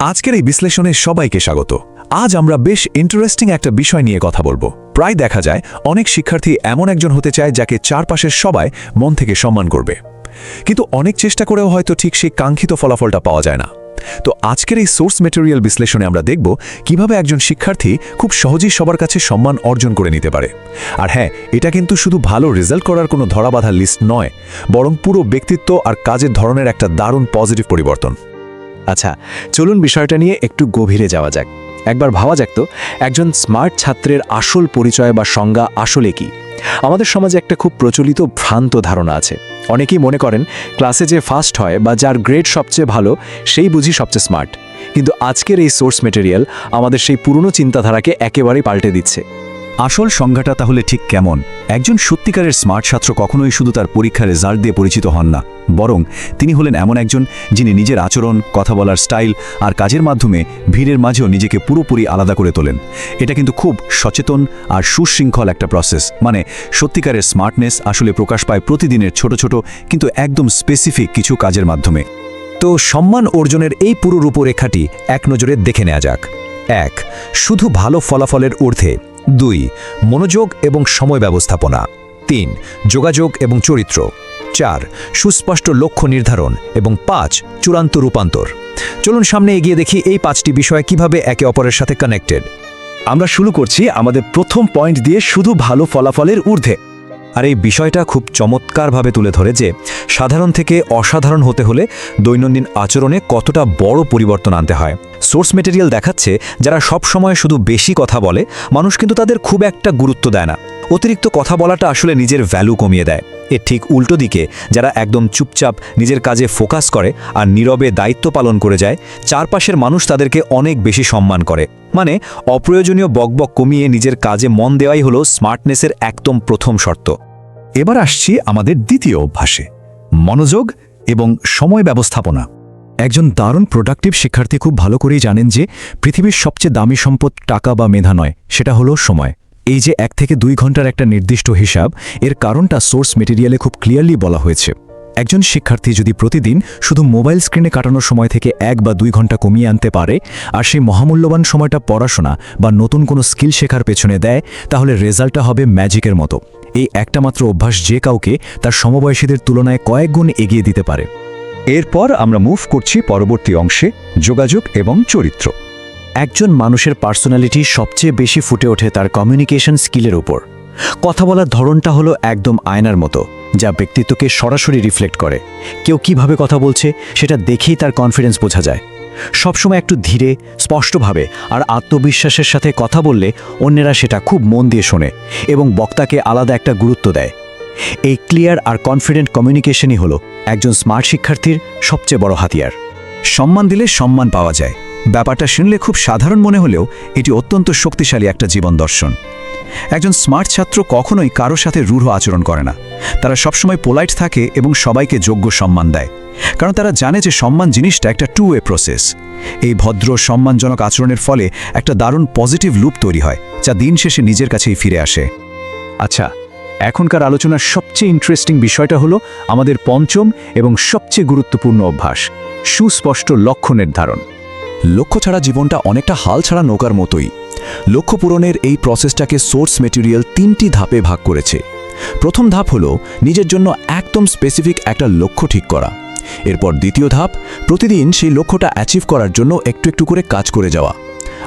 আজকের এই বিশ্লেষণে সবাইকে স্বাগত। আজ আমরা বেশ ইন্টারেস্টিং একটা বিষয় নিয়ে কথা বলবো। প্রায় দেখা যায় অনেক শিক্ষার্থী এমন একজন হতে চায় যাকে চারপাশের সবাই মন থেকে সম্মান করবে, কিন্তু অনেক চেষ্টা করেও হয়তো ঠিক সেই কাঙ্ক্ষিত ফলাফলটা পাওয়া যায় না। তো আজকের এই সোর্স ম্যাটেরিয়াল বিশ্লেষণে আমরা দেখব কিভাবে একজন শিক্ষার্থী খুব সহজেই সবার কাছে সম্মান অর্জন করে নিতে পারে। আর হ্যাঁ, এটা কিন্তু শুধু ভালো রেজাল্ট করার কোনো ধরাবাঁধা লিস্ট নয়, বরং পুরো ব্যক্তিত্ব আর কাজের ধরনের একটা দারুণ পজিটিভ পরিবর্তন। আচ্ছা, চলুন বিষয়টা নিয়ে একটু গভীরে যাওয়া যাক। একবার ভাবা যাক তো, একজন স্মার্ট ছাত্রের আসল পরিচয় বা সংজ্ঞা আসলে কি? আমাদের সমাজে একটা খুব প্রচলিত ভ্রান্ত ধারণা আছে। অনেকেই মনে করেন ক্লাসে যে ফার্স্ট হয় বা যার গ্রেড সবচেয়ে ভালো সেই বুঝি সবচেয়ে স্মার্ট। কিন্তু আজকের এই সোর্স ম্যাটেরিয়াল আমাদের সেই পুরনো চিন্তাধারাকে একেবারেই পাল্টে দিচ্ছে। আসল সংজ্ঞাটা তাহলে ঠিক কেমন? একজন সত্যিকারের স্মার্ট ছাত্র কখনোই শুধু তার পরীক্ষার রেজাল্ট দিয়ে পরিচিত হন না, বরং তিনি হলেন এমন একজন যিনি নিজের আচরণ, কথা বলার স্টাইল আর কাজের মাধ্যমে ভিড়ের মাঝেও নিজেকে পুরোপুরি আলাদা করে তোলেন। এটা কিন্তু খুব সচেতন আর সুশৃঙ্খল একটা প্রসেস। মানে সত্যিকারের স্মার্টনেস আসলে প্রকাশ পায় প্রতিদিনের ছোট ছোট কিন্তু একদম স্পেসিফিক কিছু কাজের মাধ্যমে। তো সম্মান অর্জনের এই পুরো রূপরেখাটি এক নজরে দেখে নেওয়া যাক। ১. শুধু ভালো ফলাফলের ঊর্ধ্বে। ২. মনোযোগ এবং সময় ব্যবস্থাপনা। ৩. যোগাযোগ এবং চরিত্র। ৪. সুস্পষ্ট লক্ষ্য নির্ধারণ এবং ৫. চূড়ান্ত রূপান্তর। চলুন সামনে এগিয়ে দেখি এই ৫টি বিষয় কিভাবে একে অপরের সাথে কানেক্টেড। আমরা শুরু করছি আমাদের প্রথম পয়েন্ট দিয়ে, শুধু ভালো ফলাফলের ঊর্ধ্বে। আর এই বিষয়টা খুব চমৎকারভাবে তুলে ধরে যে সাধারণ থেকে অসাধারণ হতে হলে দৈনন্দিন আচরণে কতটা বড় পরিবর্তন আনতে হয়। সোর্স ম্যাটেরিয়াল দেখাচ্ছে যারা সব সময় শুধু বেশি কথা বলে, মানুষ কিন্তু তাদের খুব একটা গুরুত্ব দেয় না। অতিরিক্ত কথা বলাটা আসলে নিজের ভ্যালু কমিয়ে দেয়। এর ঠিক উল্টো দিকে যারা একদম চুপচাপ নিজের কাজে ফোকাস করে আর নীরবে দায়িত্ব পালন করে যায়, চারপাশের মানুষ তাদেরকে অনেক বেশি সম্মান করে। মানে অপ্রয়োজনীয় বকবক কমিয়ে নিজের কাজে মন দেওয়াই হলো স্মার্টনেসের একদম প্রথম শর্ত। এবার আসছি আমাদের দ্বিতীয় অভ্যাসে, মনোযোগ এবং সময় ব্যবস্থাপনা। একজন দারুণ প্রোডাক্টিভ শিক্ষার্থী খুব ভালো করেই জানেন যে পৃথিবীর সবচেয়ে দামি সম্পদ টাকা বা মেধা নয়, সেটা হলো সময়। এই যে 1 থেকে 2 ঘন্টার একটা নির্দিষ্ট হিসাব, এর কারণটা সোর্স মেটেরিয়ালে খুব ক্লিয়ারলি বলা হয়েছে। একজন শিক্ষার্থী যদি প্রতিদিন শুধু মোবাইল স্ক্রিনে কাটানোর সময় থেকে 1 বা 2 ঘন্টা কমিয়ে আনতে পারে আর সেই মহামূল্যবান সময়টা পড়াশোনা বা নতুন কোনো স্কিল শেখার পেছনে দেয়, তাহলে রেজাল্টটা হবে ম্যাজিকের মতো। এই একটা মাত্র অভ্যাস যে কাউকে তার সমবয়সীদের তুলনায় কয়েক গুণ এগিয়ে দিতে পারে। এরপর আমরা মুভ করছি পরবর্তী অংশে, যোগাযোগ এবং চরিত্র। একজন মানুষের পার্সোনালিটি সবচেয়ে বেশি ফুটে ওঠে তার কমিউনিকেশন স্কিলের উপর। কথা বলার ধরনটা হলো একদম আয়নার মতো, যা ব্যক্তিত্বকে সরাসরি রিফ্লেক্ট করে। কেউ কিভাবে কথা বলছে সেটা দেখেই তার কনফিডেন্স বোঝা যায়। সবসময় একটু ধীরে, স্পষ্টভাবে আর আত্মবিশ্বাসের সাথে কথা বললে অন্যেরা সেটা খুব মন দিয়ে শোনে এবং বক্তাকে আলাদা একটা গুরুত্ব দেয়। এই ক্লিয়ার আর কনফিডেন্ট কমিউনিকেশনই হলো একজন স্মার্ট শিক্ষার্থীর সবচেয়ে বড় হাতিয়ার। সম্মান দিলে সম্মান পাওয়া যায়, ব্যাপারটা শুনলে খুব সাধারণ মনে হলেও এটি অত্যন্ত শক্তিশালী একটা জীবন দর্শন। একজন স্মার্ট ছাত্র কখনোই কারোর সাথে রূঢ় আচরণ করে না। তারা সবসময় পোলাইট থাকে এবং সবাইকে যোগ্য সম্মান দেয়, কারণ তারা জানে যে সম্মান জিনিসটা একটা টু ওয়ে প্রসেস। এই ভদ্র সম্মানজনক আচরণের ফলে একটা দারুণ পজিটিভ লুপ তৈরি হয়, যা দিন শেষে নিজের কাছেই ফিরে আসে। আচ্ছা, এখনকার আলোচনার সবচেয়ে ইন্টারেস্টিং বিষয়টা হলো আমাদের পঞ্চম এবং সবচেয়ে গুরুত্বপূর্ণ অভ্যাস, সুস্পষ্ট লক্ষ্য নির্ধারণ। লক্ষ্য ছাড়া জীবনটা অনেকটা হাল ছাড়া নৌকার মতোই। লক্ষ্য পূরণের এই প্রসেসটাকে সোর্স মেটেরিয়াল 3টি ধাপে ভাগ করেছে। প্রথম ধাপ হলো নিজের জন্য একদম স্পেসিফিক একটা লক্ষ্য ঠিক করা। এরপর দ্বিতীয় ধাপ, প্রতিদিন সেই লক্ষ্যটা অ্যাচিভ করার জন্য একটু একটু করে কাজ করে যাওয়া।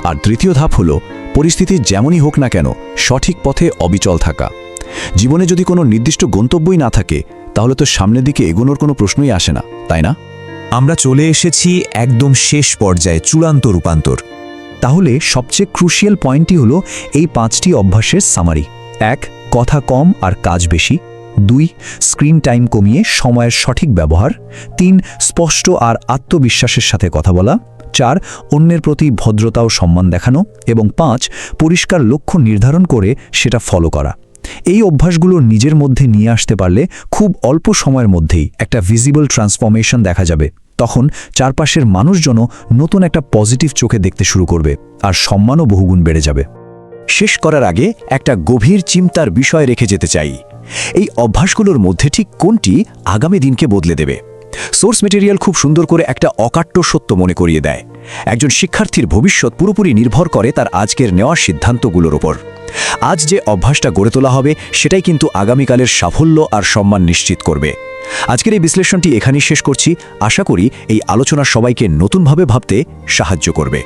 আর তৃতীয় ধাপ হলো পরিস্থিতি যেমনই হোক না কেন সঠিক পথে অবিচল থাকা। জীবনে যদি কোনো নির্দিষ্ট গন্তব্যই না থাকে, তাহলে তো সামনের দিকে এগোনোর কোনো প্রশ্নই আসে না, তাই না? আমরা চলে এসেছি একদম শেষ পর্যায়ে, চূড়ান্ত রূপান্তর। তাহলে সবচেয়ে ক্রুশিয়াল পয়েন্টটি হলো এই 5টি অভ্যাসের সামারি। 1. কথা কম আর কাজ বেশি। 2. স্ক্রিন টাইম কমিয়ে সময়ের সঠিক ব্যবহার। 3. স্পষ্ট আর আত্মবিশ্বাসের সাথে কথা বলা। 4. অন্যের প্রতি ভদ্রতা ও সম্মান দেখানো। এবং 5. পরিষ্কার লক্ষ্য নির্ধারণ করে সেটা ফলো করা। এই অভ্যাসগুলো নিজের মধ্যে নিয়ে আসতে পারলে খুব অল্প সময়ের মধ্যেই একটা ভিজিবল ট্রান্সফরমেশন দেখা যাবে। তখন চারপাশের মানুষজন নতুন একটা পজিটিভ চোখে দেখতে শুরু করবে আর সম্মানও বহুগুণ বেড়ে যাবে। শেষ করার আগে একটা গভীর চিন্তার বিষয় রেখে যেতে চাই। এই অভ্যাসগুলোর মধ্যে ঠিক কোনটি আগামী দিনকে বদলে দেবে? সোর্স মেটেরিয়াল খুব সুন্দর করে একটা অকাট্য সত্য মনে করিয়ে দেয়। একজন শিক্ষার্থীর ভবিষ্যৎ পুরোপুরি নির্ভর করে তার আজকের নেওয়া সিদ্ধান্তগুলোর উপর। আজ যে অভ্যাসটা গড়ে তোলা হবে সেটাই কিন্তু আগামীকালের সাফল্য আর সম্মান নিশ্চিত করবে। আজকের এই বিশ্লেষণটি এখানেই শেষ করছি। আশা করি এই আলোচনা সবাইকে নতুনভাবে ভাবতে সাহায্য করবে।